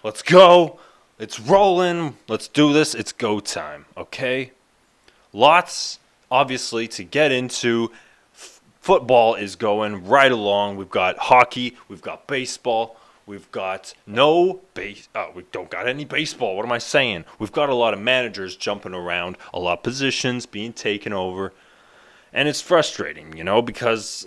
Let's go. It's rolling. Let's do this. It's go time, okay? Lots, obviously, to get into. Football is going right along. We've got hockey. We've got baseball. We've got we don't got any baseball. What am I saying? We've got a lot of managers jumping around, a lot of positions being taken over. And it's frustrating, because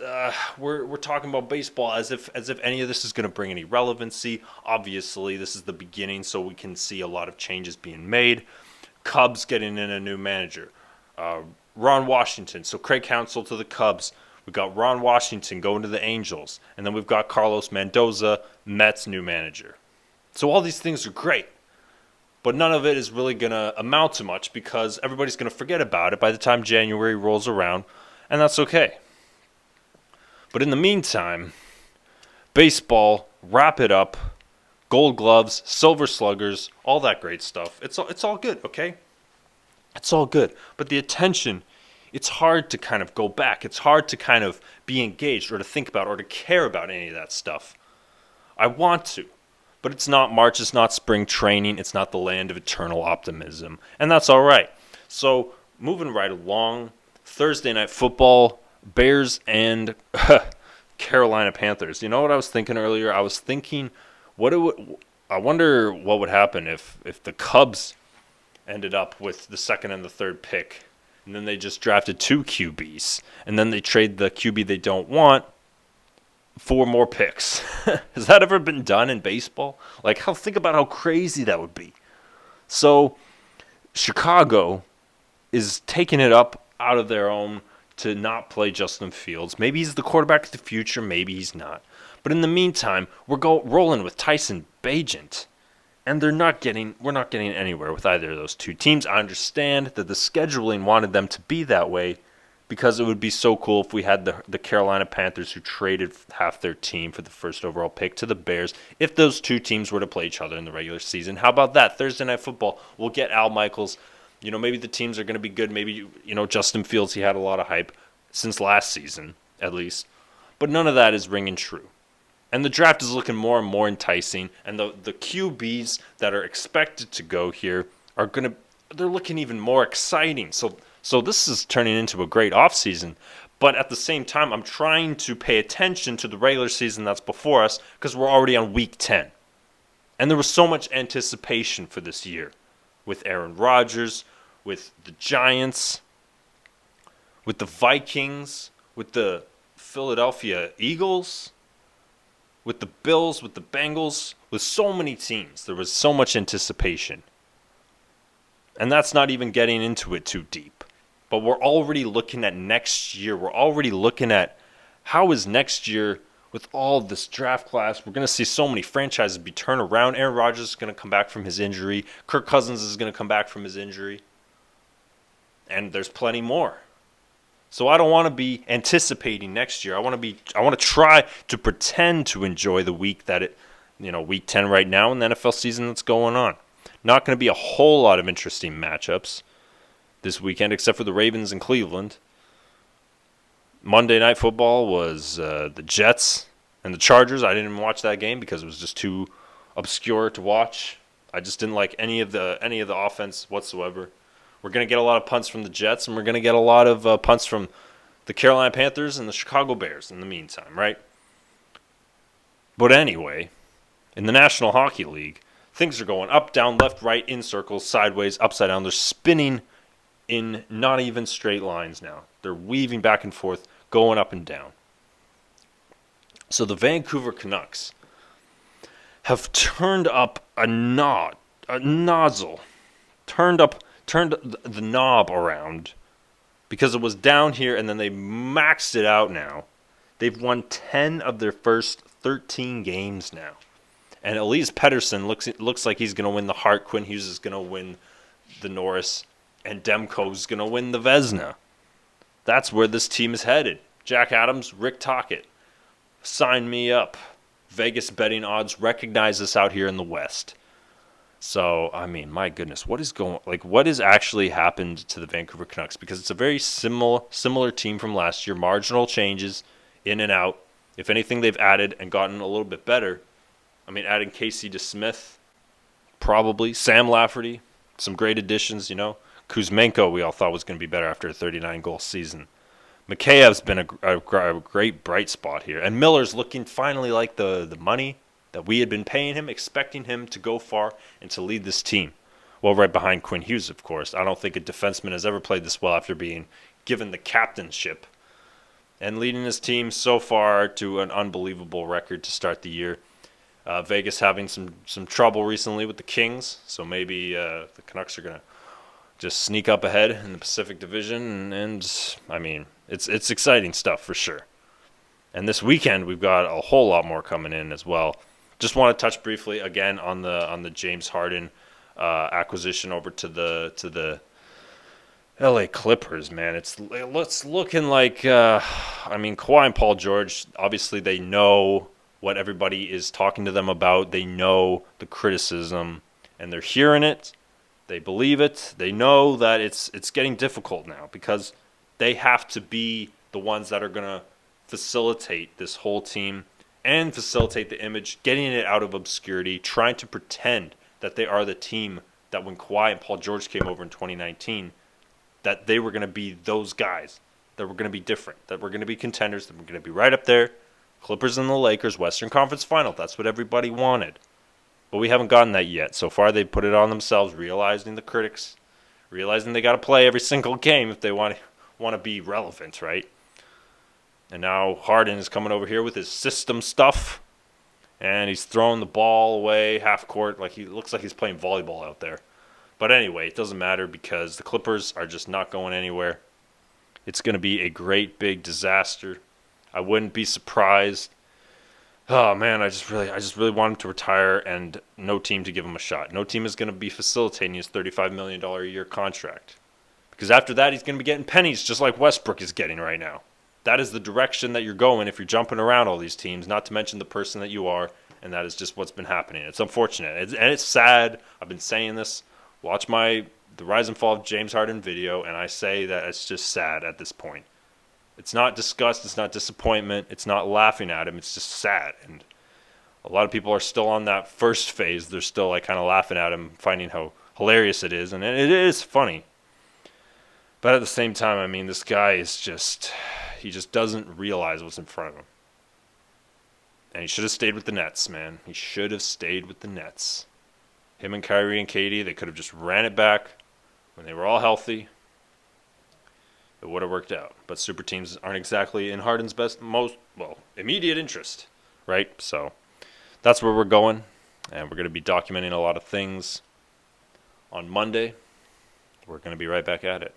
we're talking about baseball as if any of this is going to bring any relevancy. Obviously, this is the beginning, so we can see a lot of changes being made. Cubs getting in a new manager, Ron Washington. So Craig Counsell to the Cubs. We've got Ron Washington going to the Angels, and then we've got Carlos Mendoza, Mets new manager. So all these things are great. But none of it is really going to amount to much because everybody's going to forget about it by the time January rolls around, and that's okay. But in the meantime, baseball, wrap it up, Gold Gloves, Silver Sluggers, all that great stuff. It's all good, okay? It's all good. But the attention, it's hard to kind of go back. It's hard to kind of be engaged or to think about or to care about any of that stuff. I want to. But it's not March, it's not spring training, it's not the land of eternal optimism. And that's all right. So, moving right along, Thursday night football, Bears and Carolina Panthers. You know what I was thinking earlier? I was thinking, I wonder what would happen if the Cubs ended up with the second and the third pick, and then they just drafted 2 QBs, and then they trade the QB they don't want 4 more picks. Has that ever been done in baseball? Think about how crazy that would be. So, Chicago is taking it up out of their own to not play Justin Fields. Maybe he's the quarterback of the future, maybe he's not. But in the meantime, we're rolling with Tyson Bagent. And we're not getting anywhere with either of those two teams. I understand that the scheduling wanted them to be that way, because it would be so cool if we had the Carolina Panthers who traded half their team for the first overall pick to the Bears if those two teams were to play each other in the regular season. How about that? Thursday Night Football, we'll get Al Michaels. Maybe the teams are going to be good. Maybe, Justin Fields, he had a lot of hype since last season, at least. But none of that is ringing true. And the draft is looking more and more enticing. And the QBs that are expected to go here they're looking even more exciting. So this is turning into a great offseason. But at the same time, I'm trying to pay attention to the regular season that's before us because we're already on week 10. And there was so much anticipation for this year with Aaron Rodgers, with the Giants, with the Vikings, with the Philadelphia Eagles, with the Bills, with the Bengals, with so many teams. There was so much anticipation. And that's not even getting into it too deep. But we're already looking at next year. We're already looking at how is next year with all this draft class. We're going to see so many franchises be turned around. Aaron Rodgers is going to come back from his injury. Kirk Cousins is going to come back from his injury. And there's plenty more. So I don't want to be anticipating next year. I want to try to pretend to enjoy the week week 10 right now in the NFL season that's going on. Not going to be a whole lot of interesting matchups this weekend, except for the Ravens and Cleveland. Monday Night Football was the Jets and the Chargers. I didn't even watch that game because it was just too obscure to watch. I just didn't like any of the offense whatsoever. We're going to get a lot of punts from the Jets, and we're going to get a lot of punts from the Carolina Panthers and the Chicago Bears in the meantime, right? But anyway, in the National Hockey League, things are going up, down, left, right, in circles, sideways, upside down. They're spinning in not even straight lines now. They're weaving back and forth, going up and down. So the Vancouver Canucks have turned up a nozzle, turned the knob around because it was down here and then they maxed it out now. They've won 10 of their first 13 games now. And Elias Pettersson looks like he's going to win the Hart. Quinn Hughes is going to win the Norris. And Demko's going to win the Vezina. That's where this team is headed. Jack Adams, Rick Tocchet. Sign me up. Vegas betting odds recognize us out here in the West. So, I mean, my goodness, what has actually happened to the Vancouver Canucks? Because it's a very similar team from last year. Marginal changes in and out. If anything, they've added and gotten a little bit better. I mean, adding Casey DeSmith probably. Sam Lafferty, some great additions, you know. Kuzmenko, we all thought was going to be better after a 39-goal season. Mikheyev's been a great bright spot here. And Miller's looking finally like the money that we had been paying him, expecting him to go far and to lead this team. Well, right behind Quinn Hughes, of course. I don't think a defenseman has ever played this well after being given the captainship and leading his team so far to an unbelievable record to start the year. Vegas having some trouble recently with the Kings, so maybe the Canucks are going to just sneak up ahead in the Pacific Division, and I mean, it's exciting stuff for sure. And this weekend we've got a whole lot more coming in as well. Just want to touch briefly again on the James Harden acquisition over to the LA Clippers. Man, it's looking like I mean, Kawhi and Paul George, obviously they know what everybody is talking to them about. They know the criticism, and they're hearing it. They believe it. They know that it's getting difficult now because they have to be the ones that are going to facilitate this whole team and facilitate the image, getting it out of obscurity, trying to pretend that they are the team that when Kawhi and Paul George came over in 2019, that they were going to be those guys, that were going to be different, that were going to be contenders, that were going to be right up there. Clippers and the Lakers, Western Conference Final. That's what everybody wanted. But we haven't gotten that yet. So far, they put it on themselves, realizing the critics, realizing they got to play every single game if they want to be relevant, right? And now Harden is coming over here with his system stuff, and he's throwing the ball away half court like he looks like he's playing volleyball out there. But anyway, it doesn't matter because the Clippers are just not going anywhere. It's going to be a great big disaster. I wouldn't be surprised. Oh man, I just really want him to retire and no team to give him a shot. No team is going to be facilitating his $35 million a year contract. Because after that, he's going to be getting pennies just like Westbrook is getting right now. That is the direction that you're going if you're jumping around all these teams, not to mention the person that you are, and that is just what's been happening. It's unfortunate, and it's sad. I've been saying this. Watch the Rise and Fall of James Harden video, and I say that it's just sad at this point. It's not disgust, it's not disappointment, it's not laughing at him, it's just sad. And a lot of people are still on that first phase. They're still like kind of laughing at him, finding how hilarious it is, and it is funny. But at the same time, I mean, this guy is he just doesn't realize what's in front of him. And he should have stayed with the Nets, man. He should have stayed with the Nets. Him and Kyrie and Katie, they could have just ran it back when they were all healthy. It would have worked out. But super teams aren't exactly in Harden's immediate interest, right? So that's where we're going. And we're going to be documenting a lot of things on Monday. We're going to be right back at it.